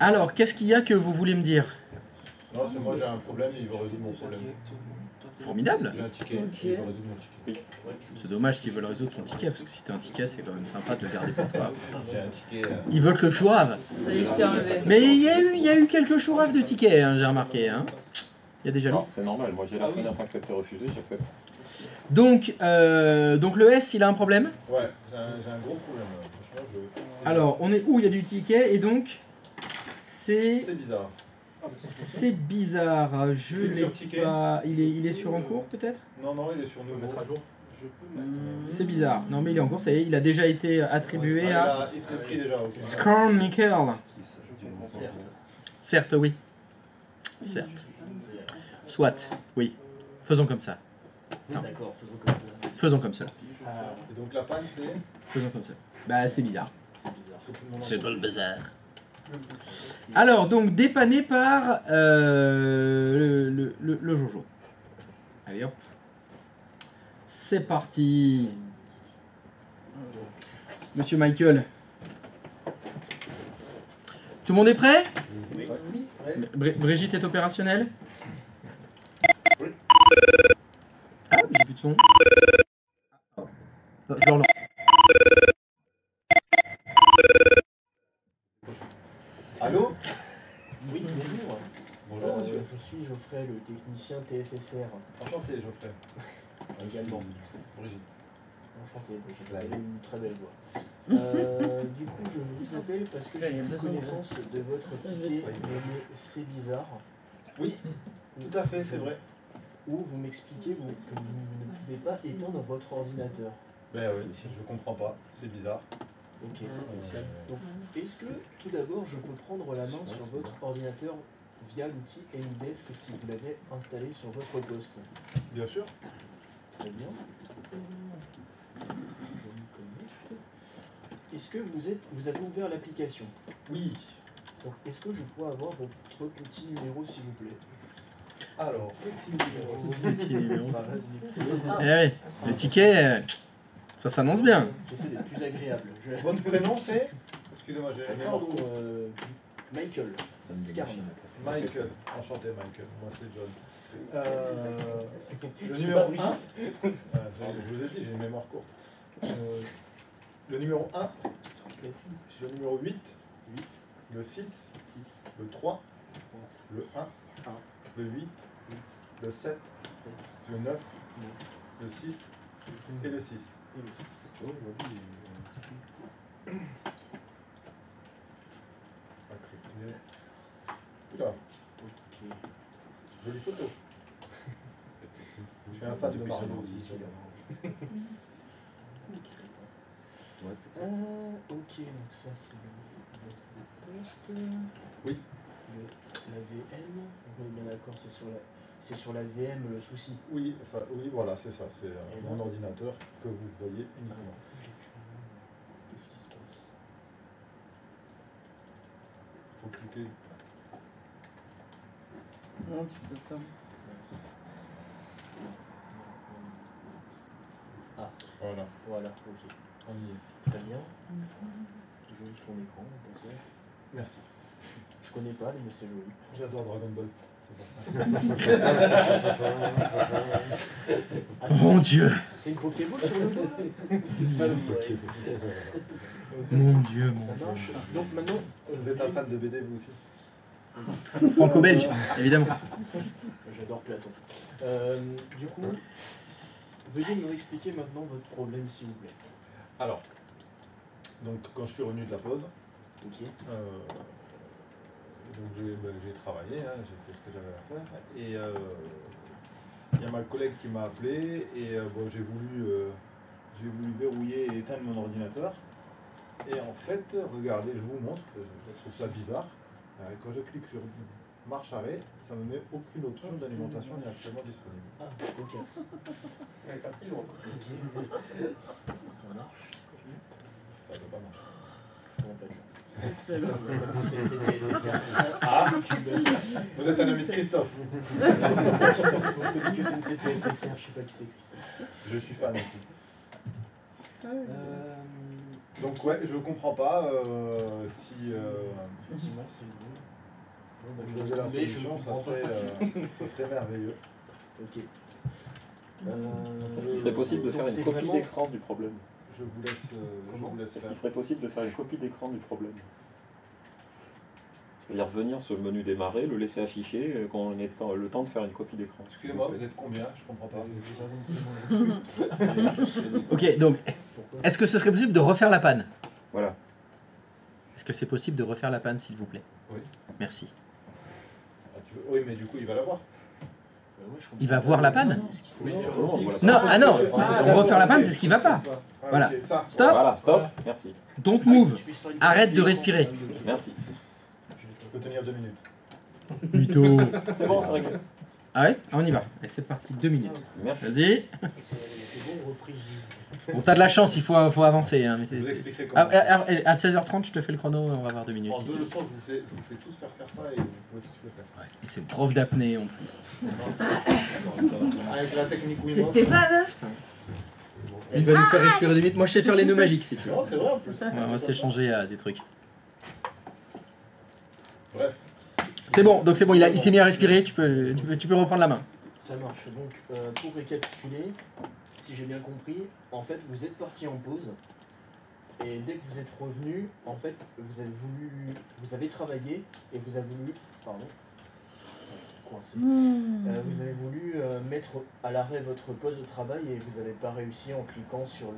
Alors, qu'est-ce qu'il y a que vous voulez me dire? Non, c'est moi j'ai un problème et il veut résoudre mon problème. Formidable. J'ai un ticket, Ok. il veut résoudre mon ticket. C'est dommage qu'ils veulent résoudre ton ticket, parce que si t'as un ticket, c'est quand même sympa de le garder pour toi. J'ai un ticket. Ils veulent que le chourave. Ça y est, je t'ai enlevé. Mais il y a eu quelques chouraves de tickets, hein, j'ai remarqué. Hein. Il y a des jaloux. Non, c'est normal. Moi, j'ai la fenêtre accepté refusé, j'accepte. Donc le S, il a un problème. Ouais, j'ai un gros problème. Franchement, Alors, on est où? Il y a du ticket, et donc, c'est bizarre. c'est bizarre. Je Il est l'ai sur ticket. pas. Il est sur en cours, peut-être? Non, non, il est sur nous. Mettre à jour. C'est bizarre. Non, mais il est en cours, ça y est, il a déjà été attribué à Il se l'est pris déjà. Ok. Scorn Michael. Certes, oui. Certes. Soit, oui. Faisons comme ça. Non. D'accord, faisons comme ça. Faisons comme ça. Et donc la panne, c'est Faisons comme ça. Bah, c'est bizarre. C'est bizarre. tout le monde en C'est parle. pas le bazar. Alors, donc, dépanné par le Jojo. Allez hop. C'est parti. Monsieur Michael. Tout le monde est prêt? Brigitte est opérationnelle? Ah, j'ai plus de son. Je le relance. Allô? Oui, bonjour. Bonjour, monsieur. Je suis Geoffrey, le technicien TSSR. Enchanté, Geoffrey. Également. Brigitte. Enchanté, Brigitte. Vous avez une très belle voix. Du coup, je vous appelle parce que j'ai eu connaissance de votre ticket nommé C'est bizarre. Oui, tout à fait, c'est vrai. Où vous m'expliquez que vous ne pouvez pas éteindre votre ordinateur. Ben oui, je comprends pas, c'est bizarre. Ok. Donc, est-ce que tout d'abord je peux prendre la main sur votre ordinateur via l'outil AnyDesk si vous l'avez installé sur votre poste? Bien sûr. Très bien. Je me connecte. Est-ce que vous avez ouvert l'application? Oui. Donc, est-ce que je pourrais avoir votre petit numéro s'il vous plaît? Alors, petit numéro. Petit numéro. Ça va. Eh oui, le ticket, ça s'annonce bien. J'essaie d'être plus agréable. Votre prénom c'est? Excusez-moi, j'ai Pardon, Michael. Scarne. Michael. Enchanté, Michael. Moi c'est John. Le C'est numéro pas 1. Brigitte. Je vous ai dit, j'ai une mémoire courte. Le numéro 1, le numéro 8, 8, le 6, 6, le 3, le 1, 1, le 8, 8, le 7, 7, le 9, le 6 et le 6. et le 6. Accepté. Oula, Ok. jolie photo. Je suis un fan de Mario aussi. Ok, donc ça c'est votre poste. Oui. La VM, on est bien d'accord, c'est sur la VM le souci. Oui, enfin, oui, voilà, c'est ça. C'est Et mon là ordinateur que vous voyez uniquement. Qu'est-ce qui se passe? Faut cliquer. Non, tu peux pas. Voilà, Voilà, ok. on y est. Très bien. Joli fond d'écran, au passage. Merci. Je connais pas, mais c'est joli. J'adore Dragon Ball. Ah, Mon Dieu, c'est une Pokéball sur le dos mon Dieu, Ça mon marche. Donc maintenant, Vous êtes un fan de BD vous aussi? Dieu. Franco-belge, évidemment. J'adore Platon. Du coup, veuillez nous expliquer maintenant votre problème, s'il vous plaît. Alors, donc quand je suis revenu de la pause, Ok. donc j'ai travaillé, hein, j'ai fait ce que j'avais à faire, et il y a ma collègue qui m'a appelé, et bon, j'ai voulu verrouiller et éteindre mon ordinateur, et en fait, regardez, je vous montre, je trouve ça bizarre, quand je clique sur marche arrêt, ça ne me met aucune option d'alimentation ni actuellement disponible. Ah, ok. Ça marche. Ça ne peut pas marcher. Ça va pas de chance. C'est bon. Ah, vous êtes un ami de Christophe. Je te dis que c'est une CTSSR, je sais pas qui c'est Christophe. Je suis fan aussi. Donc ouais, je comprends pas si Effectivement, c'est bon. Bon, bah, vous je avez vais la tomber, je solution, ça comprends serait, pas. ça serait merveilleux. Ok. Est-ce qu'il serait possible de donc faire une c'est copie vraiment- d'écran du problème? Je vous laisse, Est-ce faire. qu'il serait possible de faire une copie d'écran du problème? C'est-à-dire venir sur le menu démarrer, le laisser afficher, qu'on ait le temps de faire une copie d'écran. Excusez-moi, vous êtes combien? Je comprends pas. Ok, donc, Pourquoi est-ce que ce serait possible de refaire la panne? Voilà. Est-ce que c'est possible de refaire la panne, s'il vous plaît? Oui. Merci. Ah, oui, mais du coup, il va l'avoir. Ouais, je comprends Il va pas. voir la panne? Est-ce qu'il faut Oui, faire je une comprends. copie Voilà. Non, ah non, Ah, refaire la panne, ok. c'est ce qui va pas. Ah, Voilà. ok, ça. Stop. Voilà, stop, merci. Don't Ah, move. que tu puisses faire une Arrête copie de d'écran. respirer. Ah oui, ok. Merci. Je peux tenir 2 minutes. Mytho. C'est bon, c'est réglé. Ah ouais? Ah, on y va. Et c'est parti, 2 minutes. Merci. Vas-y. C'est bon, reprise du. Bon, t'as de la chance, il faut avancer. Hein, mais Je vous c'est- expliquerai comment. à 16h30, je te fais le chrono, on va avoir 2 minutes. En si 2 tu veux. leçons, je vous fais tous faire ça et vous pouvez tous le faire. Ouais. Et c'est prof d'apnée en plus. Avec la technique C'est Wim Hof. Stéphane. Il va nous faire respirer 2 minutes. Moi, je sais faire les nœuds magiques si tu veux. Non, c'est vrai en plus. Ouais, on va s'échanger des trucs. Bref. C'est bon, donc c'est bon, il s'est mis à respirer, tu peux reprendre la main. Ça marche. Donc, pour récapituler, si j'ai bien compris, en fait, vous êtes parti en pause. Et dès que vous êtes revenu, en fait, vous avez travaillé et vous avez voulu, pardon, coincé. Vous avez voulu mettre à l'arrêt votre poste de travail et vous n'avez pas réussi en cliquant sur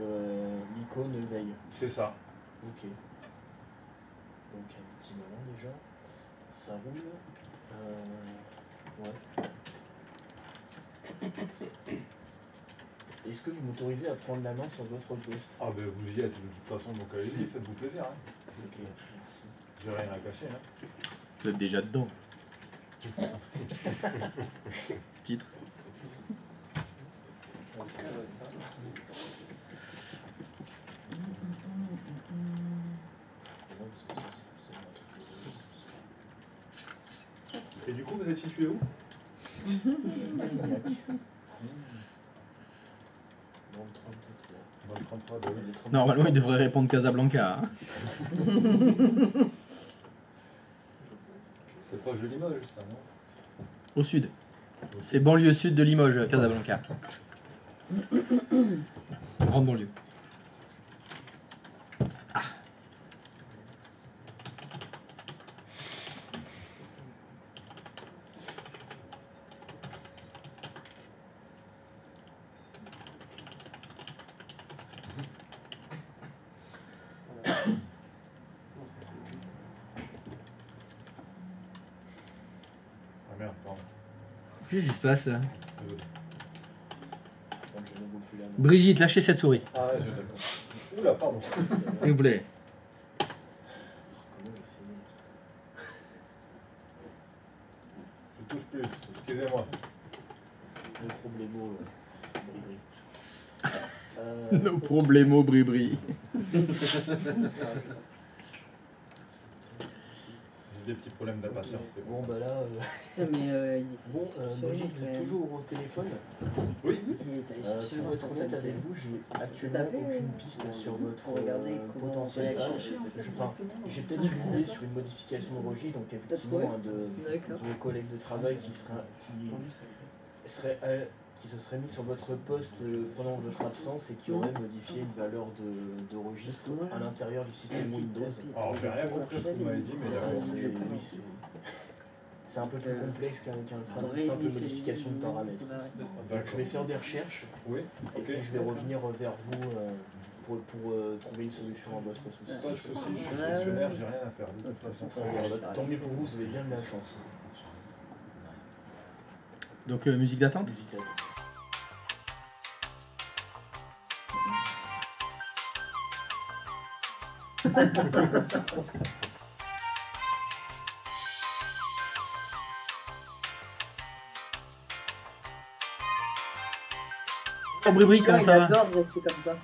l'icône veille. C'est ça. Ok. Donc un petit moment déjà. Ça roule. Ouais. Est-ce que vous m'autorisez à prendre la main sur votre poste? Ah ben vous y êtes de toute façon, donc allez-y, faites-vous plaisir. Hein. Ok, merci. J'ai rien à cacher. Hein. Vous êtes déjà dedans. Titre. Et du coup, vous êtes situé où? Mérignac. Dans le 33. Dans le 33 de... Normalement, il devrait répondre Casablanca. Hein. C'est proche de Limoges, ça, non? Au sud. C'est banlieue sud de Limoges, Casablanca. Grande banlieue. Ah merde, pardon. Qu'est-ce qui se passe là? Désolé. Donc, je ne vois plus la main. Brigitte, lâchez cette souris. Ah ouais, je d'accord. Oula, pardon. S'il vous plaît. Comment il fait Je touche plus, excusez-moi. le problemo bri-bri. No problemo, Bribri. J'ai des petits problèmes d'impatience, c'est Bon bon. bah là, Tiens, mais bon, Brigitte, vous êtes toujours au téléphone. Oui, il est allé chercher Pour dans être sa honnête tête. avec vous, j'ai actuellement tapé, aucune piste sur votre pour regarder comment on potentiel peut âge. aller chercher en fait Enfin, directement. j'ai peut-être une idée sur une modification de registre, donc effectivement trouvé un de D'accord. vos collègues de travail qui se serait mis sur votre poste pendant votre absence et qui aurait modifié une valeur de registre à l'intérieur du système Windows. alors j'ai rien compris à ce que vous m'avez dit, mais Voilà, d'accord. c'est un peu plus complexe qu'une simple Faudrait modification de paramètres. Donc, je vais faire des recherches Oui, et ok. puis je vais revenir vers vous pour trouver une solution à votre souci. Moi, je suis fonctionnaire, j'ai rien à faire de toute façon. Tant mieux pour vous, vous avez bien de la chance. Donc, musique d'attente? Musique à- Oh, Bribri, comment ça va? J'adore rester comme ça.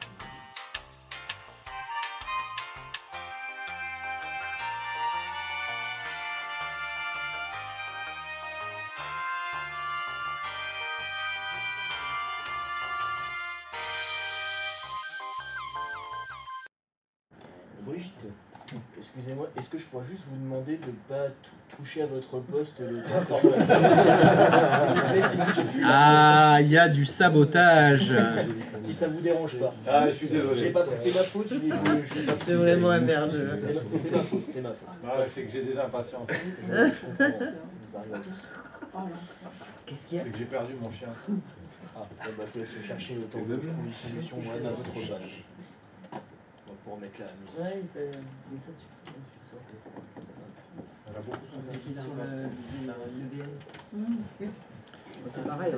Brigitte, excusez-moi, est-ce que je pourrais juste vous demander de ne pas toucher à votre poste le temps de Ah, il y a du sabotage. Si ça vous dérange pas. Ah, je suis désolé. C'est ma faute, je l'ai pas C'est vraiment un merde. C'est ma faute, c'est ma faute. Ah, c'est que j'ai des impatiences. Je comprends, ça nous arrive à tous. Qu'est-ce qu'il y a? C'est que j'ai perdu mon chien. Ah, bon, bah, je vais laisse chercher le temps que je trouve une solution moi, d'un autre balle. Pour remettre la musique. Ouais, mais ça, tu sors. Elle a beaucoup On souffert. clique sur le VM. Oui. C'est pareil, hein.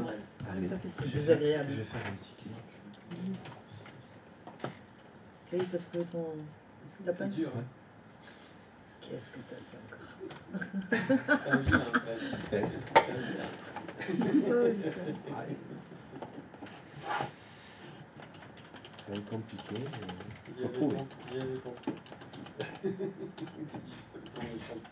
Ça fait C'est six. désagréable. Je vais faire un petit clic. Ça y est, t'as trouvé ton tapin? C'est dur, hein. Qu'est-ce que t'as fait encore? Ça va être compliqué. J'y avais pensé. J'y avais pensé. Juste le temps de chanter.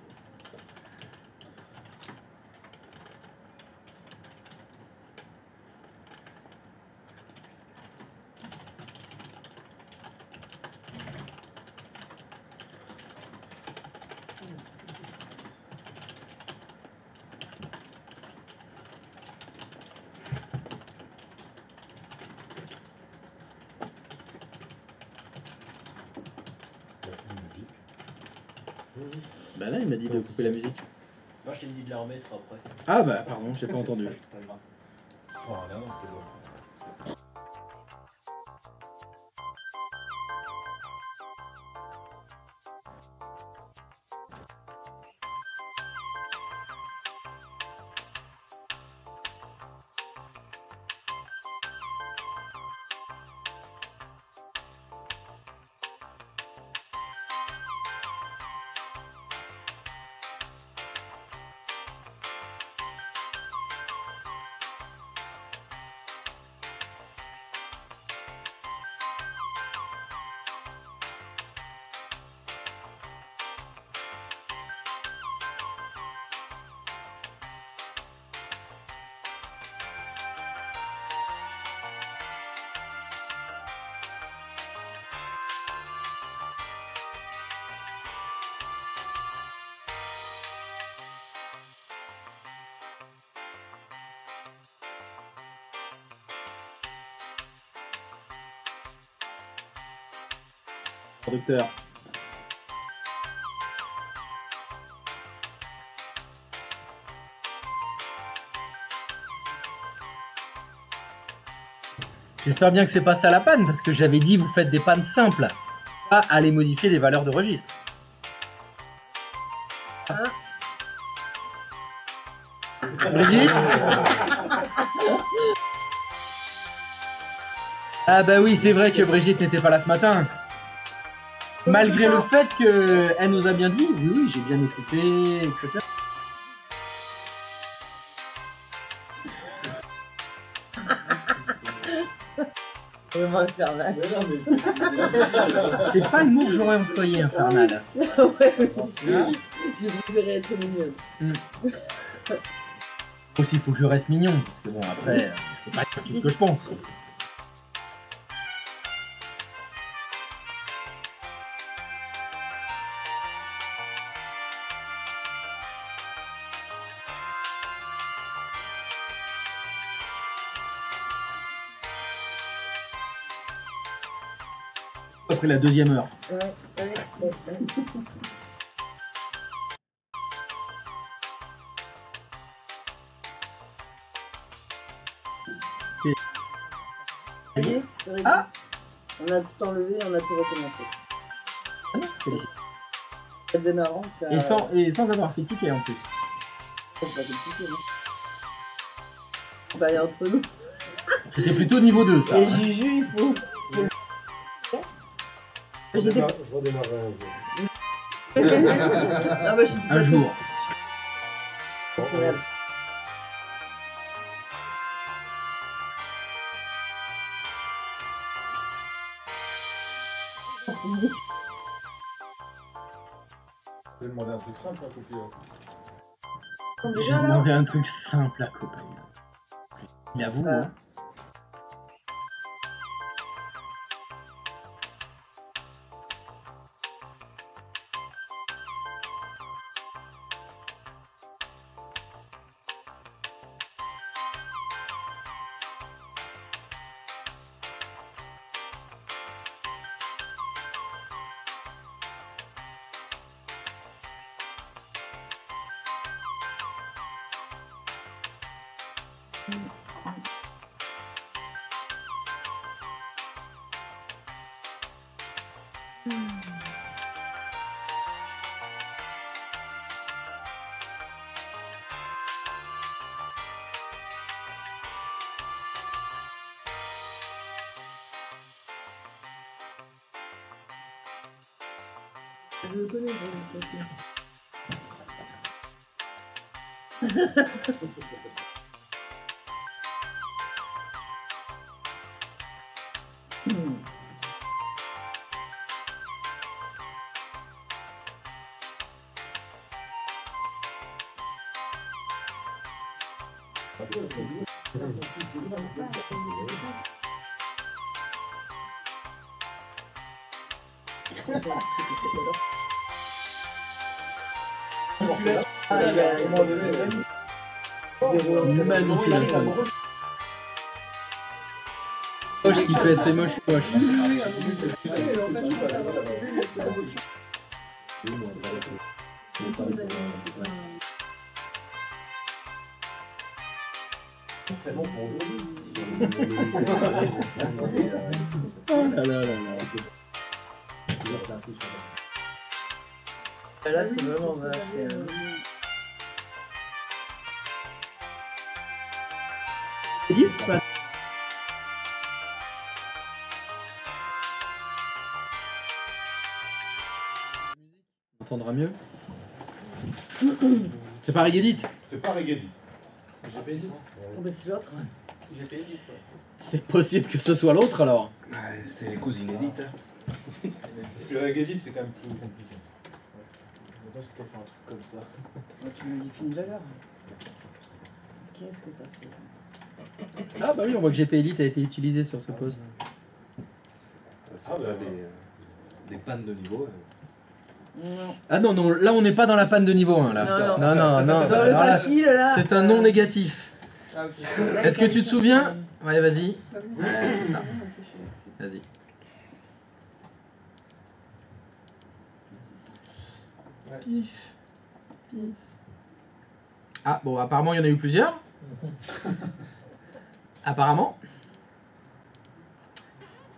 Bah là, il m'a dit de couper la musique. Moi je t'ai dit de la remettre après. Ah bah pardon, j'ai pas entendu. C'est pas grave. Oh, là, non, c'était bon. Producteur. J'espère bien que c'est pas ça la panne, parce que j'avais dit vous faites des pannes simples, pas aller modifier les valeurs de registre. Brigitte? Ah bah oui, c'est vrai que Brigitte n'était pas là ce matin. Malgré le fait qu'elle nous a bien dit, oui, oui, j'ai bien écouté, etc. Vraiment infernal. C'est pas le mot que j'aurais employé, infernal. Ouais, j'ai préféré être mignonne. Aussi, il faut que je reste mignon, parce que bon, après, je peux pas dire tout ce que je pense. Après la deuxième heure. Ouais. Ça y est, c'est réglé. Ah. On a tout enlevé, on a tout recommencé. Ah non, félicitations. C'est démarrant, ça. Et sans avoir fait ticket en plus. C'est pas compliqué, non? Bah, et entre nous. C'était plutôt niveau 2, ça. Et Juju, il faut. J'étais. Je redémarrerai un jour. Ah bah, je suis Un jour. Incroyable. Je vais demander un truc simple à copier. J'ai Déjà, là demandé un truc simple à copain. Mais à vous, Ah. hein. Je le connais, je le connais. Manipulation. Moche qui fait, c'est moche. C'est bon pour vous. Oh là là là là. Là, c'est vraiment vache. Edith, pas. On entendra mieux. C'est pas Regedit. C'est pas Regedit. J'ai payé dit. Oh, bah, c'est l'autre. J'ai payé dit. C'est possible que ce soit l'autre alors. Ouais, c'est les cousines édites. Parce que Regedit, c'est quand même plus compliqué. Je pense que t'as fait un truc comme ça. Oh, tu modifies une valeur. Qu'est-ce que t'as fait? Ah bah oui, on voit que GP Elite a été utilisé sur ce poste. C'est pas des pannes de niveau. Non. Ah non, non, là on n'est pas dans la panne de niveau 1 là. Non, Non, non, non. Dans le alors là, facile, là. c'est un non négatif. Ah, ok. Est-ce que tu te souviens? Ouais, vas-y. Ouais, c'est ça. Vas-y. Ouais. Pif. Pif. Ah bon, apparemment il y en a eu plusieurs. Apparemment.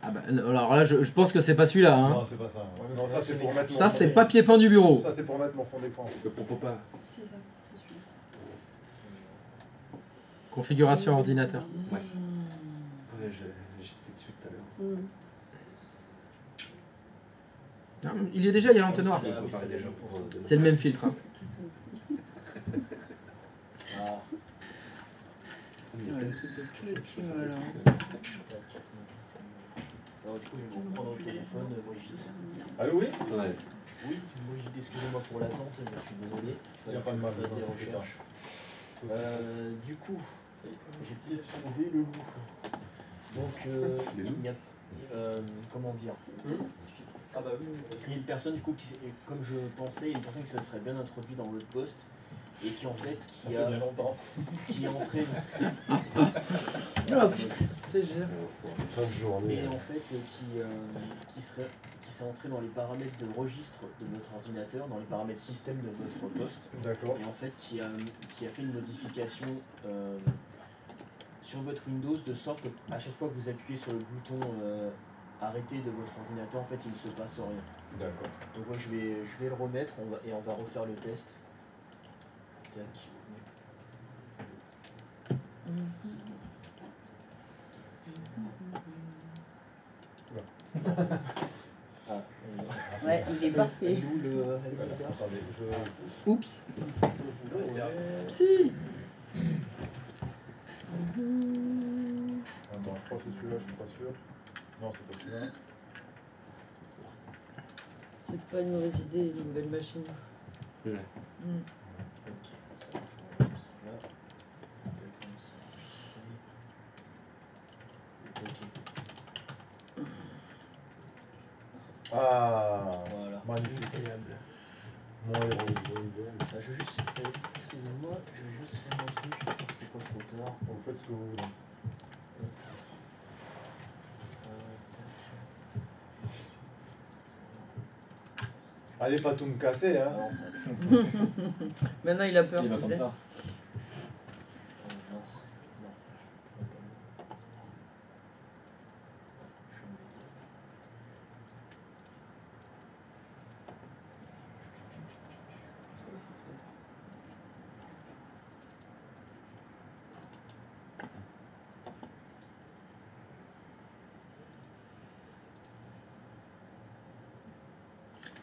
Ah bah, alors là, je pense que c'est pas celui-là. Hein. Non, c'est pas ça. Non, ça c'est pour mettre mon Ça, fond c'est d'écran. pas pied-point du bureau. Ça c'est pour mettre mon fond d'écran. Pourquoi pas? C'est ça, c'est celui-là. Configuration ordinateur. Ouais. Ouais, j'étais dessus tout à l'heure. Non, il y est déjà, il y a l'antenne noire. On préparait déjà pour demain. C'est le même filtre. Hein. Ah. Ouais, le truc de clé, voilà. Alors, du coup, je vais vous prendre au téléphone, Brigitte. Allô, oui? Ouais. Oui, Brigitte, excusez-moi pour l'attente, je suis désolé. Il n'y a pas de mal. Faire des recherches. Du coup, j'ai peut-être trouvé le loup. Donc, Le loup il y a. Comment dire? Ah bah oui. Il y a une personne, du coup, qui, comme je pensais, une personne qui se serait bien introduite dans l'autre poste et qui, en fait, Ça fait bien longtemps. qui est entrée. Oh putain, c'est dur. Fin de journée. Et en fait, qui s'est entré dans les paramètres de registre de votre ordinateur, dans les paramètres système de votre poste, D'accord. et en fait qui a fait une modification sur votre Windows de sorte qu'à chaque fois que vous appuyez sur le bouton arrêter de votre ordinateur, en fait il ne se passe rien. D'accord. Donc moi je vais le remettre et on va refaire le test. Tac. Ah, Ouais, il est parfait. D'où le Attendez, Oups. Si. Attends, je crois que c'est celui-là, je suis pas sûr. Non, c'est pas celui-là. C'est pas une mauvaise idée, une nouvelle machine. Ouais. Ok, ça je vais comme ça là. Tac, comme ça. Ok. Ah, Voilà. magnifique. Mon héros. Je vais juste. Excusez-moi, je vais juste faire un truc, c'est pas trop tard. Vous faites ce que vous voulez. Allez pas tout me casser, hein. Non, ça. Maintenant, il a peur, Il va tu comme sais. ça. Mince. Non.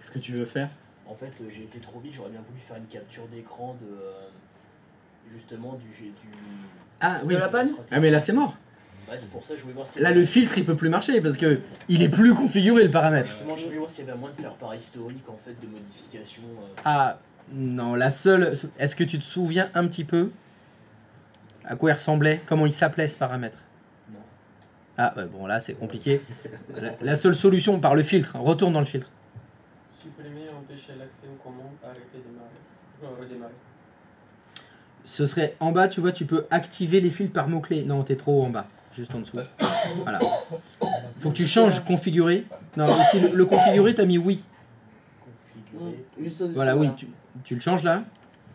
Qu'est-ce que tu veux faire? En fait, j'ai été trop vite, j'aurais bien voulu faire une capture d'écran de justement du Ah oui. De la panne? Ah mais là c'est mort. Ouais, c'est pour ça que je voulais voir si Là le filtre il peut plus marcher parce que il est plus configuré le paramètre. justement je voulais voir s'il y avait un moyen de faire par historique en fait de modification. Ah non, la seule. Est-ce que tu te souviens un petit peu à quoi il ressemblait, comment il s'appelait ce paramètre? Non. Ah ouais, bon là c'est compliqué. La seule solution par le filtre, hein, retourne dans le filtre. Supprimer, empêcher l'accès aux commandes, arrêter, démarrer. Redémarrer. Ce serait en bas, tu vois, tu peux activer les filtres par mots-clés. Non, t'es trop en bas, juste en dessous. Voilà. Faut que tu changes configurer. Non, ici le configurer, t'as mis oui. Configurer. Juste au-dessus. Voilà, oui, tu le changes là.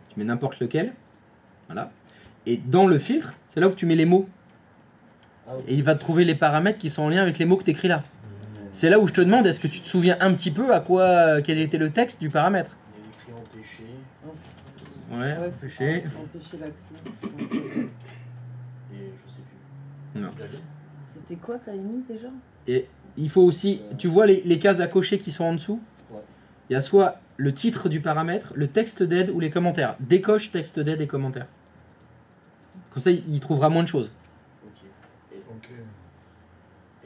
Tu mets n'importe lequel. Voilà. Et dans le filtre, c'est là où tu mets les mots. Ah, ok. Et il va te trouver les paramètres qui sont en lien avec les mots que tu écris là. C'est là où je te demande, est-ce que tu te souviens un petit peu à quoi, quel était le texte du paramètre? Il y a écrit empêcher. Ouais, Ouais, c'est empêcher. ça, empêcher l'accès. Et je sais plus. Non. C'est déjà bien. C'était quoi t'avais mis déjà? Et il faut aussi, tu vois les cases à cocher qui sont en dessous? Ouais. Il y a soit le titre du paramètre, le texte d'aide ou les commentaires. Décoche texte d'aide et commentaires. Comme ça, il trouvera moins de choses. Ok. Ok.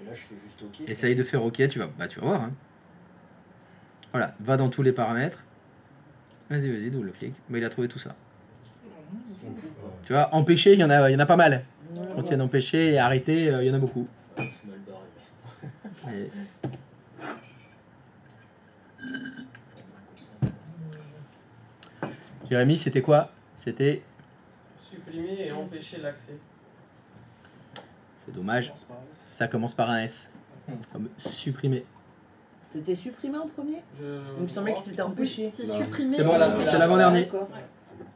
Et là je fais juste ok. Essaye de faire OK, tu vas voir. Hein. Voilà, va dans tous les paramètres. Vas-y, double-clic. Mais il a trouvé tout ça. Tu vois, empêcher, il y en a pas mal. Quand il y a d'empêcher et arrêter, il y en a beaucoup. Je suis mal barré. Et- Jérémy, c'était quoi? C'était... Supprimer et empêcher l'accès. C'est dommage. Ça commence par un S. Comme supprimer. T'étais supprimé en premier? Je... Il me semblait que c'était empêché. C'est Non. supprimé. C'est bon, Voilà, c'est l'avant-dernier. D'accord.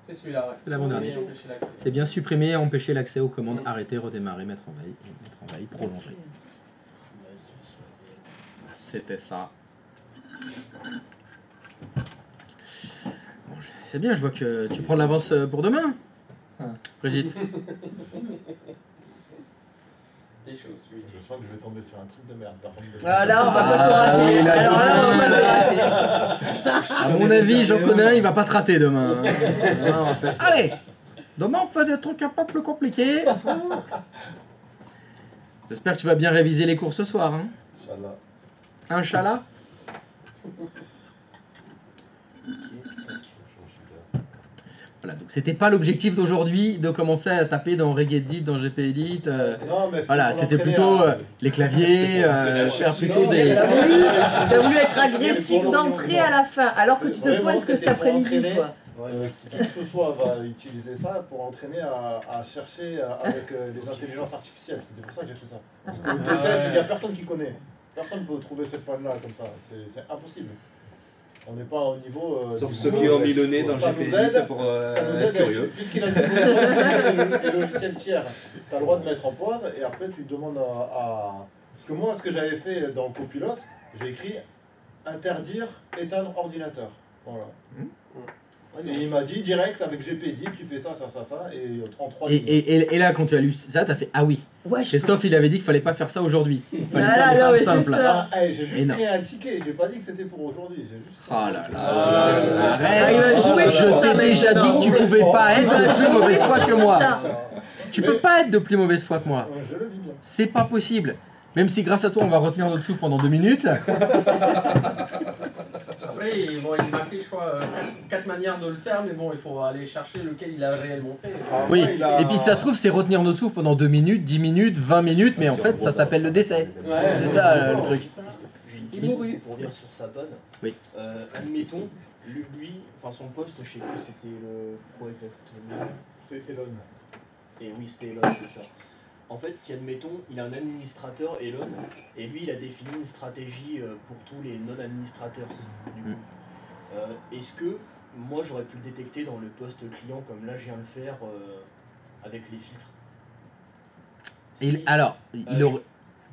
C'est celui-là, ouais. C'est l'avant-dernier. Supprimer et empêcher l'accès. C'est bien supprimer, empêcher l'accès aux commandes, arrêter, redémarrer, mettre en veille, prolonger. C'était ça. Bon, c'est bien, je vois que tu prends de l'avance pour demain. Brigitte. C'était chaud celui-là. Je sens que je vais tomber sur un truc de merde. Par contre, Ah là, on va pas te Ah, rater. oui, là, Alors là, on va pas te rater. À mon avis, j'en connais un, il va pas te rater demain. Non, on va faire... Allez, demain on fait des trucs un peu plus compliqués. J'espère que tu vas bien réviser les cours ce soir. Hein. Inch'Allah. Inch'Allah. Voilà, donc c'était pas l'objectif d'aujourd'hui de commencer à taper dans Regedit, dans GPedit. Non, mais Voilà, pour c'était l'entraîner plutôt à- les claviers, faire plutôt des... T'as voulu être agressif d'entrée à la fin, alors que tu te Vraiment, pointes que cet c'était pour après-midi, entraîner. quoi. Qui que ce soit va utiliser ça pour entraîner à chercher avec les intelligences artificielles. C'est pour ça que j'ai fait ça. Parce que peut-être il n'y a personne qui connaît. Personne ne peut trouver cette panne-là comme ça. C'est impossible. On n'est pas au niveau. Sauf du ceux boulot, qui ont mais mis le nez dans ça nous GPI aide. pour Ça nous être aide, curieux. puisqu'il a dit le logiciel tiers, tu as le droit de mettre en pause et après tu demandes à. Parce que moi, ce que j'avais fait dans Copilote, j'ai écrit interdire, éteindre ordinateur. Voilà. Et il m'a dit direct avec GPD, tu fais ça, et en 3 minutes. Et là, quand tu as lu ça, tu as fait « Ah oui, Ouais, Christophe, il avait dit qu'il fallait pas faire ça aujourd'hui. Il fallait Ah faire là, des non, pannes mais c'est simples. ça. Ah, hey, j'ai Et juste non. créé un ticket, j'ai pas dit que c'était pour aujourd'hui. J'ai juste créé Oh un là ticket. là. Ah, il va jouer Je sur ça t'ai déjà dit maintenant. que tu pouvais pas être de plus mauvaise foi que moi. Ça. Tu peux pas être de plus mauvaise foi que moi. Je le vis bien. C'est pas possible. Même si grâce à toi, on va retenir notre souffle pendant 2 minutes. Après, bon, il m'a appris, je crois, 4 manières de le faire, mais bon, il faut aller chercher lequel il a réellement fait. Oui, Après, il a- et puis si ça se trouve, c'est retenir nos souffles pendant 2 minutes, 10 minutes, 20 minutes, mais en fait, ça s'appelle le décès. Ouais. C'est ça le truc. J'ai une Il question mourut. pour revenir sur sa panne. Oui. Admettons, lui, enfin son poste, je sais plus c'était le quoi exactement. C'est Elon. Et oui, c'était Elon, c'est ça. En fait, si admettons, il a un administrateur Elon, et lui, il a défini une stratégie pour tous les non-administrateurs, du coup. Est-ce que moi, j'aurais pu le détecter dans le poste client, comme là, je viens de le faire avec les filtres? Alors,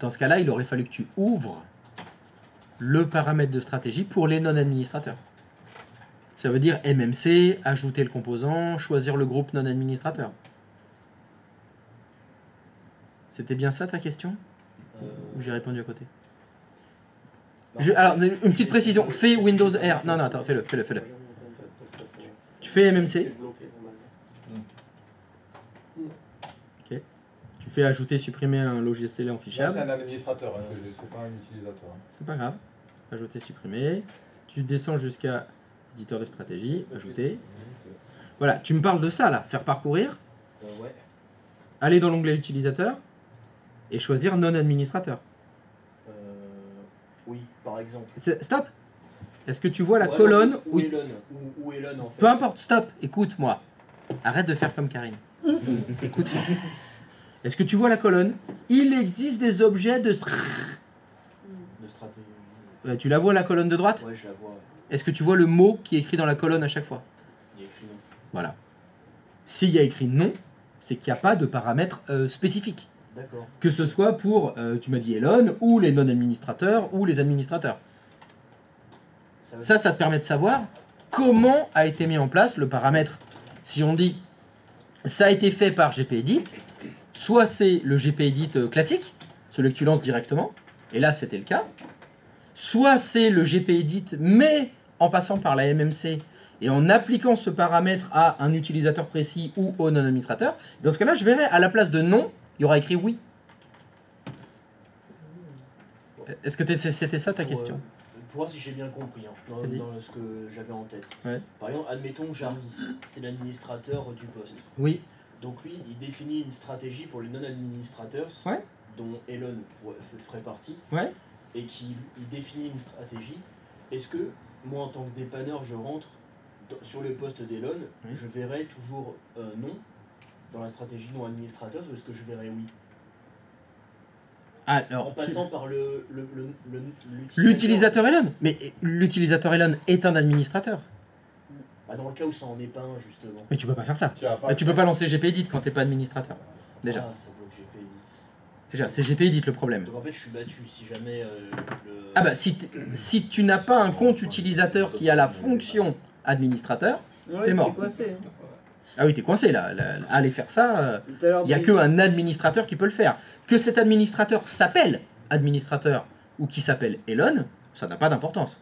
dans ce cas-là, il aurait fallu que tu ouvres le paramètre de stratégie pour les non-administrateurs. Ça veut dire MMC, ajouter le composant, choisir le groupe non-administrateur. C'était bien ça ta question? Ou j'ai répondu à côté? Alors, une petite précision. Fais Windows R. Non, attends, fais-le. Tu fais MMC. Ok. Tu fais ajouter, supprimer un logiciel en Là, c'est fichable. un administrateur, hein, c'est pas un utilisateur. C'est pas grave. Ajouter, supprimer. Tu descends jusqu'à éditeur de stratégie. Ajouter. Voilà, tu me parles de ça là. Faire parcourir. Ouais. Aller dans l'onglet utilisateur. Et choisir non administrateur. Oui, par exemple. Stop. Est-ce que tu vois la Ouais, colonne Où où... Elon Où Elon en fait. Peu importe, stop. Écoute-moi. Arrête de faire comme Karine. Écoute-moi. Est-ce que tu vois la colonne? Il existe des objets de... De stratégie. Tu la vois la colonne de droite? Ouais, je la vois. Ouais. Est-ce que tu vois le mot qui est écrit dans la colonne à chaque fois? Il y a écrit non. Voilà. S'il y a écrit non, c'est qu'il n'y a pas de paramètres spécifiques. D'accord. Que ce soit pour, tu m'as dit Elon, ou les non-administrateurs, ou les administrateurs. veut Ça te permet de savoir comment a été mis en place le paramètre. Si on dit ça a été fait par GPedit, soit c'est le GPedit classique, celui que tu lances directement, et là c'était le cas, soit c'est le GPedit mais en passant par la MMC et en appliquant ce paramètre à un utilisateur précis ou au non-administrateur. Dans ce cas-là, je verrai à la place de non, il y aura écrit oui. Est-ce que c'était ça ta question? Pour voir si j'ai bien compris, hein, dans ce que j'avais en tête. Ouais. Par exemple, admettons Jarvis, c'est l'administrateur du poste. Oui. Donc lui, il définit une stratégie pour les non-administrateurs, Ouais. dont Elon ferait partie, Ouais. et qui il définit une stratégie. Est-ce que moi, en tant que dépanneur, je rentre sur le poste d'Elon, Oui. je verrai toujours non dans la stratégie non administrateur, ou est-ce que je verrai oui? Alors, En passant par l'utilisateur Elon. Mais l'utilisateur Elon est un administrateur. Bah, dans le cas où ça en est pas un, justement. Mais tu peux pas faire ça. Tu vas pas- Tu peux pas lancer GPedit quand t'es pas administrateur. Déjà. Ah, ça bloque GPedit. Déjà, c'est GPedit le problème. Donc en fait, je suis battu si jamais le. Ah bah, si tu n'as pas un compte utilisateur qui a la fonction administrateur, Ouais, T'es mort. coincé. Hein. ah oui, t'es coincé là. Aller faire ça, Tout à l'heure, il n'y a qu'un administrateur qui peut le faire. Que cet administrateur s'appelle administrateur ou qui s'appelle Elon, ça n'a pas d'importance.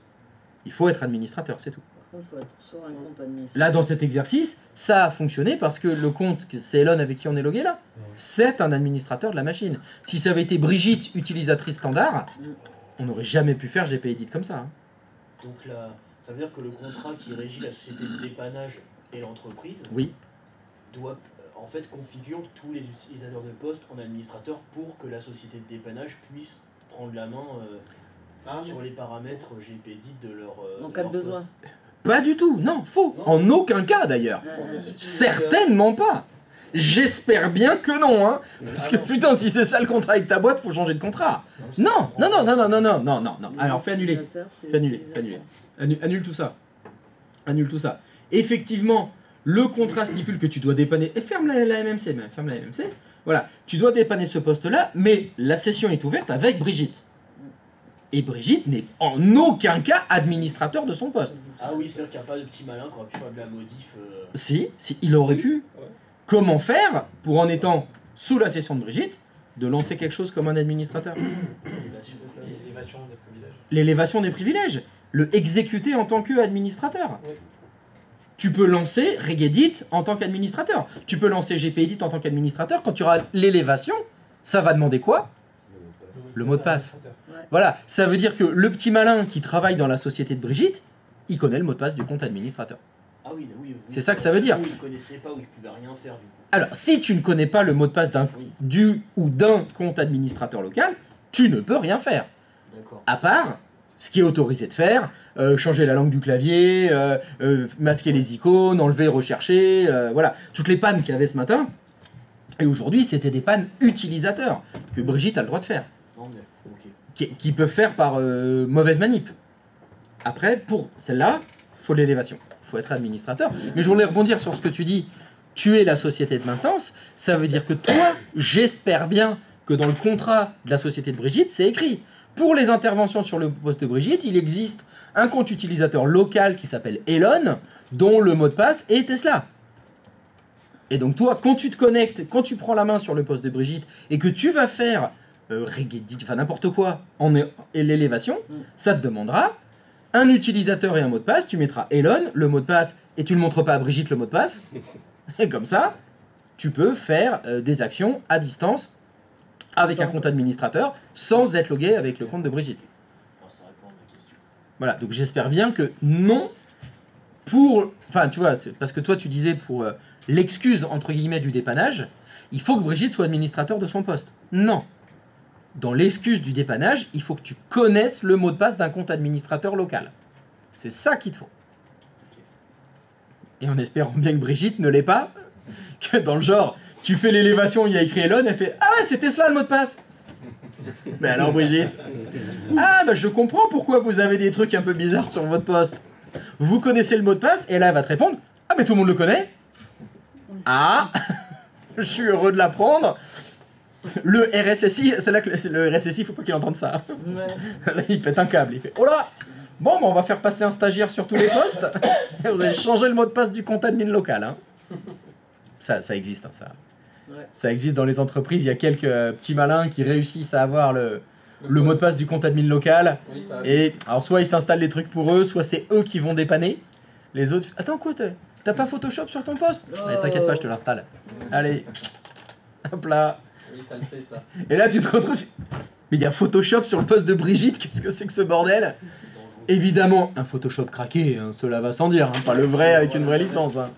Il faut être administrateur, c'est tout. Par contre, il faut être sur un compte administrateur. Là, dans cet exercice, ça a fonctionné parce que le compte, c'est Elon avec qui on est logué là, c'est un administrateur de la machine. Si ça avait été Brigitte, utilisatrice standard, on n'aurait jamais pu faire GPedit comme ça. Hein. Donc là, ça veut dire que le contrat qui régit la société de dépannage et l'entreprise Oui. doit en fait configure tous les utilisateurs de poste en administrateur pour que la société de dépannage puisse prendre la main sur les paramètres GPedit de leur. En de cas de leur besoin. poste. Pas du tout, non, faux. En aucun cas d'ailleurs. Certainement pas. J'espère bien que non, hein. Parce que putain, si c'est ça le contrat avec ta boîte, faut changer de contrat. Non. Alors fais annuler. Fais annuler. Annule tout ça. Annule tout ça. Effectivement, le contrat stipule que tu dois dépanner. Et ferme la MMC, mais ferme la MMC. Voilà, tu dois dépanner ce poste-là, mais la session est ouverte avec Brigitte. Et Brigitte n'est en aucun cas administrateur de son poste. Ah oui, c'est-à-dire qu'il n'y a pas de petit malin qui aurait pu faire de la modif. Si, il aurait pu. Comment faire pour, en étant sous la session de Brigitte, de lancer quelque chose comme un administrateur? L'élévation des privilèges. L'élévation des privilèges. Le exécuter en tant qu'administrateur. Oui. Tu peux lancer Regedit en tant qu'administrateur. Tu peux lancer GPedit en tant qu'administrateur. Quand tu auras l'élévation, ça va demander quoi? Le mot de passe. Voilà, ça veut dire que le petit malin qui travaille dans la société de Brigitte, il connaît le mot de passe du compte administrateur. Ah oui, oui. C'est ça que ça veut dire. Ou il ne connaissait pas, ou il ne pouvait rien faire du coup. Alors, si tu ne connais pas le mot de passe d'un compte administrateur local, tu ne peux rien faire. D'accord. À part ce qui est autorisé de faire, changer la langue du clavier, masquer les icônes, enlever, rechercher, voilà. Toutes les pannes qu'il y avait ce matin. Et aujourd'hui, c'était des pannes utilisateurs que Brigitte a le droit de faire. Non, mais ok. Qui peuvent faire par mauvaise manip. Après, pour celle-là, il faut l'élévation. Il faut être administrateur. Mais je voulais rebondir sur ce que tu dis. Tu es la société de maintenance. Ça veut dire que toi, j'espère bien que dans le contrat de la société de Brigitte, c'est écrit. Pour les interventions sur le poste de Brigitte, il existe un compte utilisateur local qui s'appelle Elon, dont le mot de passe est Tesla. Et donc toi, quand tu te connectes, quand tu prends la main sur le poste de Brigitte, et que tu vas faire Regedit, enfin n'importe quoi, et l'élévation, ça te demandera un utilisateur et un mot de passe, tu mettras Elon, le mot de passe, et tu ne le montres pas à Brigitte le mot de passe, et comme ça, tu peux faire des actions à distance avec un compte administrateur sans être logué avec le compte de Brigitte. Ça répond à ma question. Voilà, donc j'espère bien que non, pour... Enfin, tu vois, parce que toi tu disais pour l'excuse, entre guillemets, du dépannage, il faut que Brigitte soit administrateur de son poste. Non. Dans l'excuse du dépannage, il faut que tu connaisses le mot de passe d'un compte administrateur local. C'est ça qu'il te faut. Et en espérant bien que Brigitte ne l'ait pas, que dans le genre, tu fais l'élévation, il y a écrit Elon, elle fait « Ah ouais, c'est Tesla le mot de passe !» Mais alors Brigitte, ah bah je comprends pourquoi vous avez des trucs un peu bizarres sur votre poste. Vous connaissez le mot de passe, et là elle va te répondre « Ah mais tout le monde le connaît !» Ah, je suis heureux de l'apprendre. Le RSSI, c'est là que le RSSI, faut pas qu'il entende ça. Là, il pète un câble, il fait « Oh là ! Bon, bah, on va faire passer un stagiaire sur tous les postes, et vous allez changer le mot de passe du compte admin local. Hein. » Ça existe, hein, ça. Ouais. Ça existe dans les entreprises, il y a quelques petits malins qui réussissent à avoir le mot de passe du compte admin local. Oui, ça Et alors soit ils s'installent les trucs pour eux, soit c'est eux qui vont dépanner. Les autres, attends quoi, t'as pas Photoshop sur ton poste? Oh. Mais t'inquiète pas, je te l'installe. Allez, hop là. Oui, ça le fait, ça. Et là tu te retrouves... Mais il y a Photoshop sur le poste de Brigitte, qu'est-ce que c'est que ce bordel? Évidemment, un Photoshop craqué, hein, cela va sans dire, hein, pas le vrai avec une vraie licence. Hein.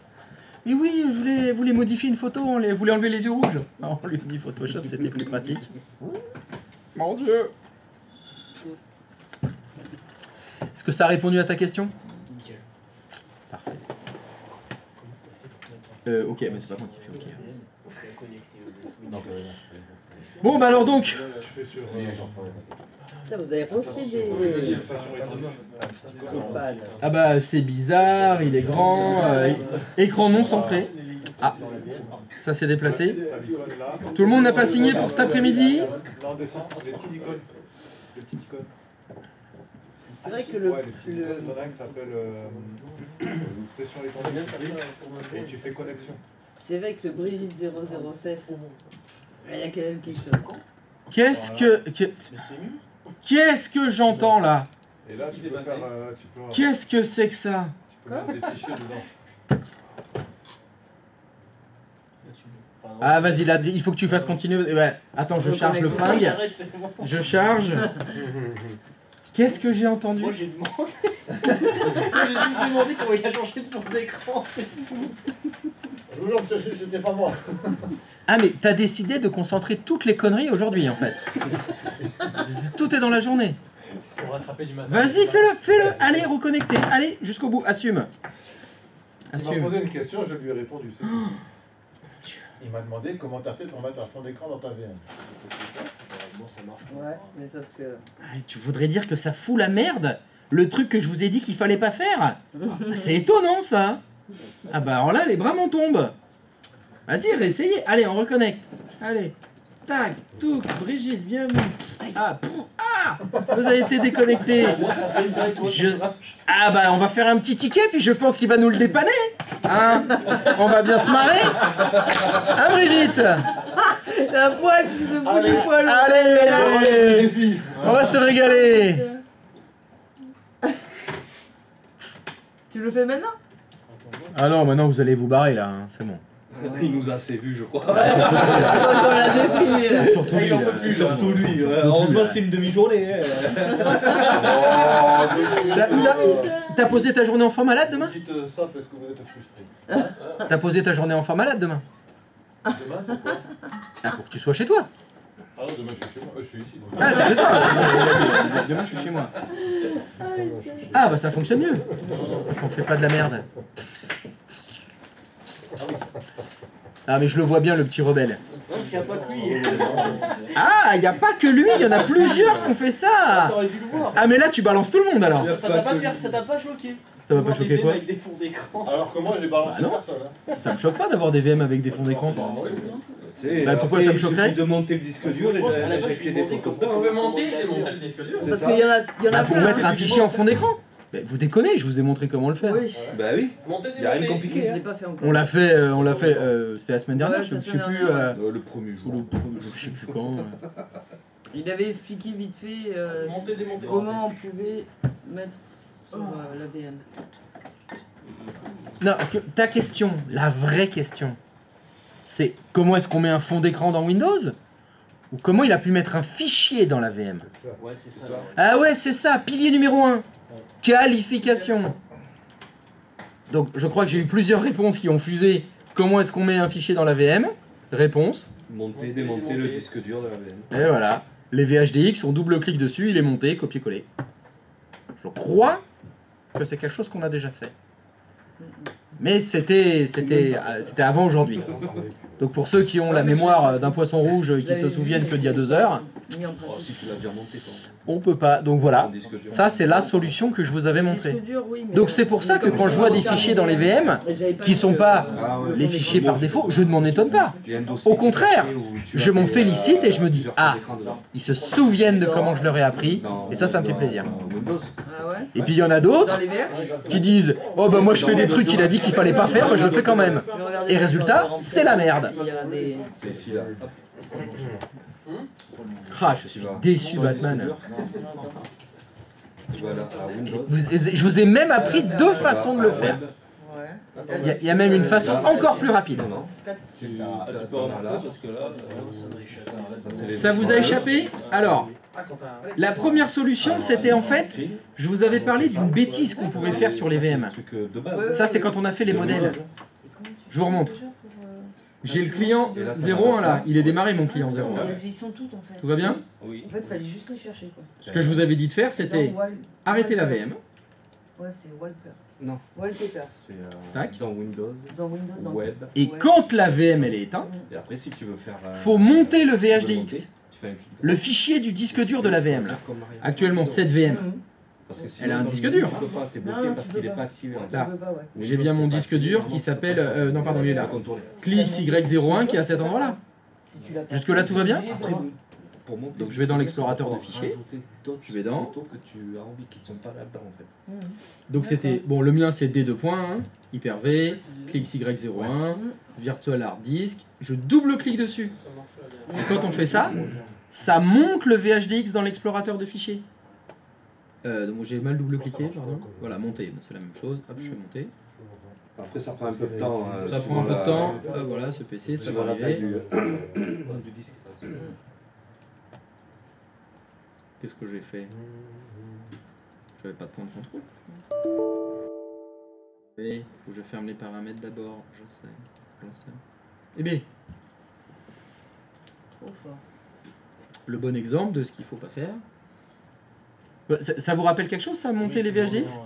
Mais oui, je voulais modifier une photo, on voulait enlever les yeux rouges. Alors, on lui a mis Photoshop, c'était plus pratique. Mon Dieu! Est-ce que ça a répondu à ta question? Nickel. Parfait. Ok, mais c'est pas moi qui fais ok. On peut connecter au Switch. Non, Bon, bah alors donc, je fais sur. Putain, vous avez refait des... Pas, là. ah bah c'est bizarre, il est grand, écran non centré. Ah, ça s'est déplacé. Tout le monde n'a pas signé pour cet après-midi? Non, descend, les petites icônes. Les petites icônes. C'est vrai que le... Ouais, les petites icônes. T'en as un qui s'appelle Session étendue. Et tu fais connexion. C'est vrai que le Brigitte 007, il y a quand même quelque chose. Qu'est-ce que j'entends là? Et là, tu peux faire. Qu'est-ce que c'est que ça? Tu peux mettre des fichiers dedans. Ah vas-y là, il faut que tu fasses continuer. Ouais. Attends, je charge le flingue. Arrête, c'est bon. Je charge. Qu'est-ce que j'ai entendu? Moi j'ai demandé. J'ai juste demandé comment il a changé de fond d'écran, c'est tout. Je vous jure que c'était pas moi. Ah mais t'as décidé de concentrer toutes les conneries aujourd'hui en fait. Tout est dans la journée. Pour rattraper du matin. Vas-y, fais-le. Allez, reconnectez. Allez, jusqu'au bout. Assume. Il m'a Assume. posé une question, je lui ai répondu. C'est tout. Il m'a demandé comment t'as fait pour mettre un fond d'écran dans ta VM. Bon, ça marche. Ouais, mais sauf que... Ah, tu voudrais dire que ça fout la merde? Le truc que je vous ai dit qu'il fallait pas faire? C'est étonnant ça. Ah bah alors là, les bras m'en tombent. Vas-y, réessayez. Allez, on reconnecte. Allez. Tac, touc, Brigitte, bienvenue. Ah, vous avez été déconnecté. Moi ça fait ça et toi Je- ça marche. Ah bah on va faire un petit ticket, puis je pense qu'il va nous le dépanner. Hein? On va bien se marrer. Hein Brigitte? La poêle qui se fout du poil. Allez, on va se régaler. Tu le fais maintenant? Ah non, maintenant vous allez vous barrer là, hein, c'est bon. Il nous a assez vus, je crois. On l'a déprimé là. Surtout lui, là. Surtout lui. Heureusement, c'était une demi-journée. Hein. T'as posé ta journée enfant malade demain? Dites ça parce que vous êtes frustré. T'as posé ta journée enfant malade demain? Demain, pourquoi? Ah, pour que tu sois chez toi. Ah non, demain je suis chez moi. Je suis ici. Donc... Ah, t'es chez toi. Demain je suis chez moi. Ah bah ça fonctionne mieux. On fait pas de la merde. Ah mais je le vois bien le petit rebelle. Non, parce qu'il n'y a pas que lui. Ah, il y a pas que lui, il y en a plusieurs qui ont fait ça. T'aurais dû le voir. Ah mais là tu balances tout le monde alors. Ça t'a pas choqué. Ça va Voir pas des choquer VM quoi? avec des fonds d'écran. Alors que moi j'ai balancé Bah non. personne. Hein. Ça me choque pas d'avoir des VM avec des fonds d'écran. Tu sais, Bah, pourquoi après, ça me il suffit choquerait de monter le disque dur et Je pense qu'à la base, d'injecter je lui des demandais photos comment dedans. On peut monter et démonter le disque dur. C'est Parce ça. qu'il y en a Bah, pour plein. mettre un fichier en fond d'écran. Mais vous déconnez, je vous ai montré comment le faire. Oui, Bah oui, Monter, y a rien de démonter. compliqué. je hein. l'ai pas fait encore. On l'a fait, c'était la semaine dernière, Ouais, je c'est la sais semaine plus. dernière, Le premier jour. Je sais plus quand. Il avait expliqué vite fait Monter, démonter. comment on pouvait mettre sur la VM. Non, parce que ta question, la vraie question, c'est comment est-ce qu'on met un fond d'écran dans Windows? Ou comment il a pu mettre un fichier dans la VM? C'est ça. Ouais, c'est ça. là. Ah ouais, c'est ça, pilier numéro 1. Qualification. Donc je crois que j'ai eu plusieurs réponses qui ont fusé. Comment est-ce qu'on met un fichier dans la VM? Réponse. Monter, démonter le disque dur de la VM. Et voilà. Les VHDX, on double-clique dessus, il est monté, copier-coller. Je crois que c'est quelque chose qu'on a déjà fait. Mais c'était avant aujourd'hui. Donc pour ceux qui ont la mémoire d'un poisson rouge qui se souviennent que d'il y a 2 heures, Mis en Oh, si pratique. tu l'as déjà monté, toi. on peut pas. Donc voilà, Ton disque dur. ça c'est la solution que je vous avais montrée. Disque dur, oui, mais Donc c'est pour ça que quand je vois des fichiers dans les VM qui sont pas Ah ouais. les fichiers par défaut, je ne m'en étonne pas. Il y a un dossier Au contraire, qui est caché où tu je as m'en des, félicite et je me dis, plusieurs ah, fonds d'écran dedans. Ils se souviennent de comment je leur ai appris Dans- et ça me fait dans- plaisir. dans Windows. Ah ouais. Et puis il y en a Dans d'autres les VR qui disent, oh bah moi je fais des trucs qu'il a dit qu'il fallait pas faire, bah je le fais quand même. Et résultat, c'est la merde. Il y a des... C'est ici là. Ah, je suis déçu, Sur le disque Batman. dur, tu vas là à Windows. Je vous ai même appris 2 façons de le faire. Ouais. Il y a même une façon encore plus rapide. Non, non. Ah, tu peux remonter parce que là, Ça, c'est les- Ça vous a échappé? Alors, la première solution, c'était en fait, je vous avais parlé d'une bêtise qu'on pouvait faire sur les VM. Ça, c'est le truc de base. Ça, c'est quand on a fait les modèles. Je vous remontre. J'ai le client 01 là, il est démarré mon client 01. Elles y sont toutes en fait. Tout va bien? Oui. En fait, fallait juste les chercher quoi. Ce que je vous avais dit de faire, c'était arrêter la VM. Ouais, c'est Wallpaper. Non. Wallpaper. C'est Tac. dans Windows, Dans Windows, dans Web. Et Ouais. quand la VM elle est éteinte, Et après, si tu veux faire. faut monter le si tu veux VHDX. monter, tu fais un clic Le droit. fichier du disque dur de la VM là. Comme Maria. Actuellement, cette VM. Mhm. Parce que Elle sinon, a un dans disque le dur. Tu peux pas, t'es bloqué Non, parce tu qu'il peux n'est pas. pas activé. en fait. Là. Tu veux pas, ouais. J'ai bien mon disque dur qui s'appelle. Non, pardon, il est là. Contourner. ClipsY01 qui est à cet endroit-là. Si tu l'as pas Jusque-là, tout va bien? Après, pour monter Donc, le je vais dans disque dur, l'explorateur ça va de fichiers. rajouter d'autres Je vais dans- photos que tu as envie qui ne sont pas là-dedans en fait. Mhm. Donc c'était. Bon, le mien c'est D2. Hyper-V, ClipsY01, Virtual Hard Disk. Je double-clique dessus. Et quand on fait ça, ça monte le VHDX dans l'explorateur de fichiers. Donc j'ai mal double-cliqué, pardon. Voilà, monter, c'est la même chose. Hop, je fais monter. Après, ça prend un peu de temps. Ça prend un peu de temps. Voilà, ce PC, ça Suivant va la taille arriver. du disque. Qu'est-ce que j'ai fait? J'avais pas de point de contrôle. Oui, faut que je ferme les paramètres d'abord. Je sais. Eh bien, Trop fort. le bon exemple de ce qu'il faut pas faire. Bah, ça vous rappelle quelque chose, ça, monter les VHDX?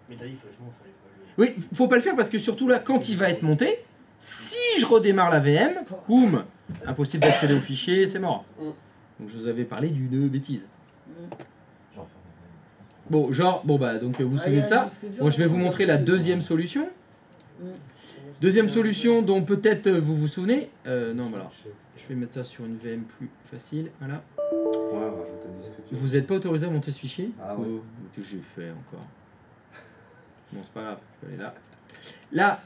Mais t'as dit, franchement, fallait pas le. Oui, faut pas le faire parce que surtout là, quand il va être monté, si je redémarre la VM, boum, impossible d'accéder au fichier, c'est mort. Donc je vous avais parlé d'une bêtise. Bon, donc vous vous souvenez de ça? Bon, je vais vous montrer la deuxième solution. Deuxième solution dont peut-être vous vous souvenez. Non, voilà. Je vais mettre ça sur une VM plus facile. Voilà. Ouais, on rajoute un disque dur. Vous n'êtes pas autorisé à monter ce fichier? Ah ouais. Que j'ai fait encore. Bon, c'est pas grave. Je vais aller là. Là,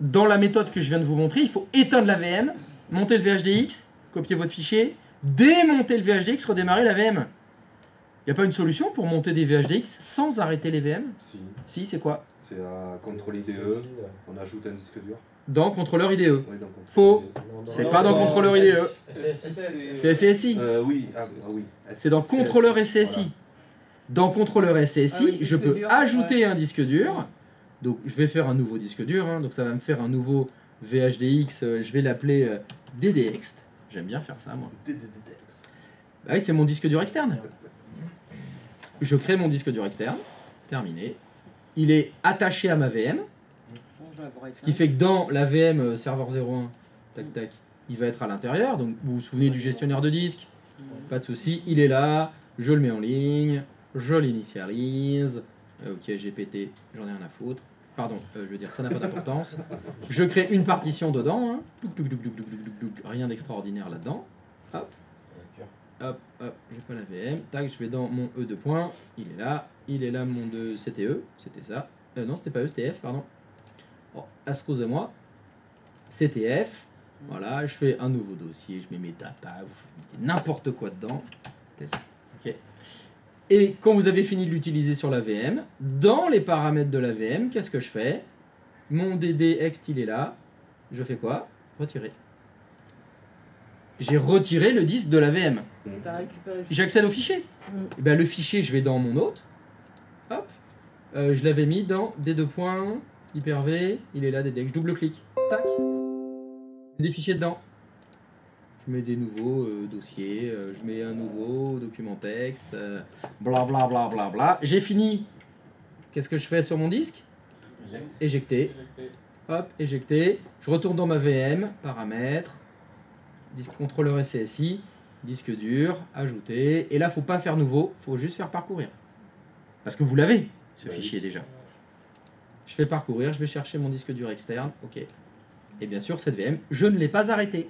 dans la méthode que je viens de vous montrer, il faut éteindre la VM, monter le VHDX, copier votre fichier, démonter le VHDX, redémarrer la VM. Il n'y a pas une solution pour monter des VHDX sans arrêter les VM? Si, Si, c'est quoi? c'est à contrôle IDE, on ajoute un disque dur. Dans contrôleur IDE. Ouais, dans contrôle Faux. IDE. C'est pas dans contrôleur IDE. C'est SCSI. Oui, oui. C'est dans contrôleur SCSI. Dans contrôleur SCSI, Ah oui, je disque peux dur, ajouter un disque dur. Donc je vais faire un nouveau disque dur. Donc ça va me faire un nouveau VHDX. Je vais l'appeler DDX. J'aime bien faire ça, moi. Bah oui, c'est mon disque dur externe. Je crée mon disque dur externe. Terminé. Il est attaché à ma VM. Ce qui fait que dans la VM serveur 01, tac tac, il va être à l'intérieur. Donc vous vous souvenez du gestionnaire de disque? Pas de souci, il est là. Je le mets en ligne. Je l'initialise. Ok, j'ai pété, j'en ai rien à foutre. Pardon, je veux dire, ça n'a pas d'importance. Je crée une partition dedans. Hein. Rien d'extraordinaire là-dedans. Hop. Hop, hop, j'ai pas la VM. Tac, je vais dans mon E2 points. Il est là. Il est là, mon 2 CTE. C'était ça. Non, c'était pas E, c'était F, pardon. Bon, excusez-moi. CTF. Voilà, je fais un nouveau dossier. Je mets mes data. Vous mettez n'importe quoi dedans. Test. Ok. Et quand vous avez fini de l'utiliser sur la VM, dans les paramètres de la VM, qu'est-ce que je fais? Mon DDExt, il est là. Je fais quoi? Retirer. J'ai retiré le disque de la VM. T'as récupéré le J'accède au fichier. Et ben, le fichier, je vais dans mon hôte. Hop. Je l'avais mis dans D2. Hyper-V. Il est là, DDExt. Je double-clique. Tac. Des fichiers dedans. Je mets des nouveaux dossiers. Je mets un nouveau document texte. Bla bla bla bla bla. J'ai fini. Qu'est-ce que je fais sur mon disque? Éjecter. Hop, éjecter. Je retourne dans ma VM. Paramètres. Disque contrôleur SCSI. Disque dur. Ajouter. Et là, faut pas faire nouveau. Faut juste faire parcourir. Parce que vous l'avez, ce fichier déjà. Je fais parcourir. Je vais chercher mon disque dur externe. Ok. Et bien sûr, cette VM, je ne l'ai pas arrêtée.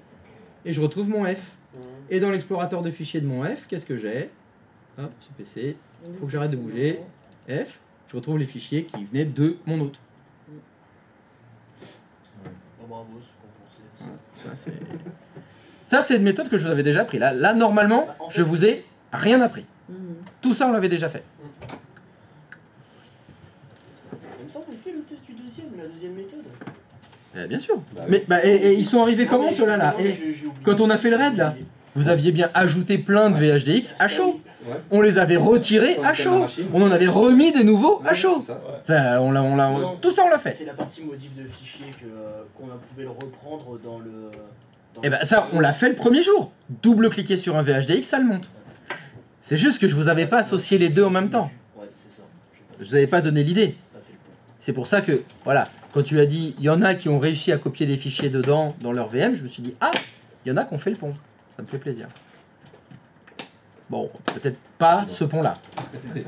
Et je retrouve mon F. Et dans l'explorateur de fichiers de mon F, qu'est-ce que j'ai? Hop, ce PC. Il faut que j'arrête de bouger. F. Je retrouve les fichiers qui venaient de mon hôte. Oh, bravo, c'est compensé. Ça, c'est une méthode que je vous avais déjà appris. Là normalement, Bah, en fait- je vous ai rien appris. Mhm. Tout ça, on l'avait déjà fait. Il me semble qu'on fait le test du deuxième, la deuxième méthode. Bien sûr. Bah Mais et ils sont arrivés comment Non, mais- ceux-là là non, mais Et j'ai oublié. quand on a fait le raid là, vous aviez bien ajouté plein de VHDX à chaud. On les avait retirés à chaud. On en avait remis des nouveaux à chaud. Ça, Non, tout ça, on l'a fait. C'est la partie modif de fichier qu'on pouvait le reprendre dans le. dans Et le- ben ça, on l'a fait le premier jour. Double-cliquer sur un VHDX, ça le monte. C'est juste que je vous avais pas associé les deux en même temps. Ouais, c'est ça. Je vous avais pas donné l'idée. Pas fait le pont. C'est pour ça que, voilà, quand tu as dit, il y en a qui ont réussi à copier des fichiers dedans dans leur VM, je me suis dit, ah, il y en a qui ont fait le pont. Ça me fait plaisir. Bon, peut-être pas ce pont-là. Il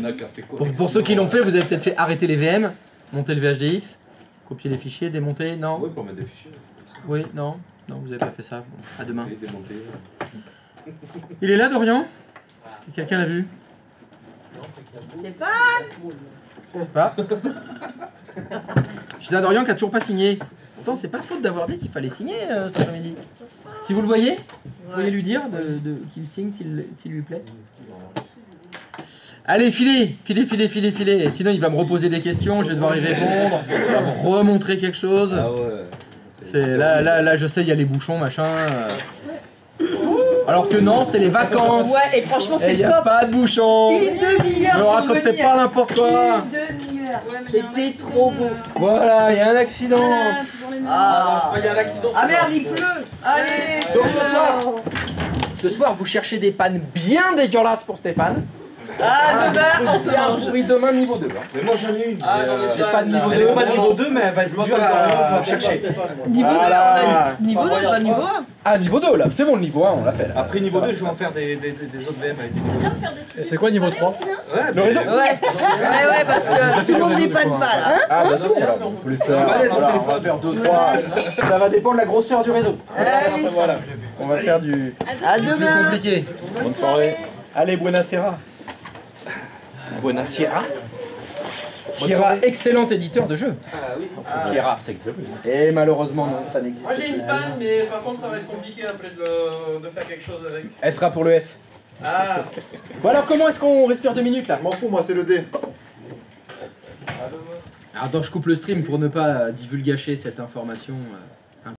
y en a qui a fait Pour ceux qui l'ont fait, vous avez peut-être fait arrêter les VM, monter le VHDX, copier les fichiers, démonter, non? Oui, pour mettre des fichiers. Oui, non? Non, vous avez pas fait ça. Bon, à demain. Démonter. Il est là, Dorian? Est-ce que quelqu'un l'a vu? Stéphane, Pas. Je dis à Dorian qui a toujours pas signé. Pourtant, c'est pas faute d'avoir dit qu'il fallait signer cet après-midi. Si vous le voyez, vous pourriez lui dire qu'il signe s'il lui plaît. Allez, filez. Sinon, il va me reposer des questions, je vais devoir y répondre. Je vais vous remontrer quelque chose. Ah ouais. C'est là, je sais, il y a les bouchons, machin. Alors que non, c'est les vacances. ouais, et franchement, Et c'est il n'y a top. pas de bouchons. Une demi-heure Ne pour racontez venir. pas n'importe quoi. Une demi-heure. Ouais, mais il y a un C'était accident, trop beau. Voilà, il y a un accident. Voilà, toujours les mêmes. Ah, Il y a un accident. ah merde, il pleut. Allez. Donc ce soir, vous cherchez des pannes bien dégueulasses pour Stéphane. Ah, demain, on se Bien mange. pourri demain niveau 2. Mais moi j'en ai une. Ah, j'en ai J'ai pas de niveau Elle 2. est pas niveau 2, mais elle va être dure à chercher. Niveau 2, on Voilà. a dit. Niveau 2, pas niveau 1. Ah, niveau 2 là, c'est bon, le niveau 1, on l'a fait là. Après niveau 2, je vais en faire des autres VM avec des C'est niveaux. bien de faire des petits. C'est quoi niveau Ça 3? va aussi, hein. Ouais, Le réseau. Ouais, parce que tout le monde n'est pas de balle. Hein. Ah, bah c'est bon, là, on peut les faire. Voilà, on va faire 2, 3. Ça va dépendre de la grosseur du réseau. Allez. Voilà, on va faire du À plus demain. compliqué. Bonne soirée. Allez, buonasera. Buonasera. Sierra, excellent éditeur de jeu. Ah oui. Sierra. Et malheureusement, non, ça n'existe Moi plus. j'ai une panne, mais par contre ça va être compliqué après de faire quelque chose avec. Elle sera pour le S. Ah. Bon alors, comment est-ce qu'on respire 2 minutes là? Je m'en fous, moi c'est le D. Attends, je coupe le stream pour ne pas divulgacher cette information.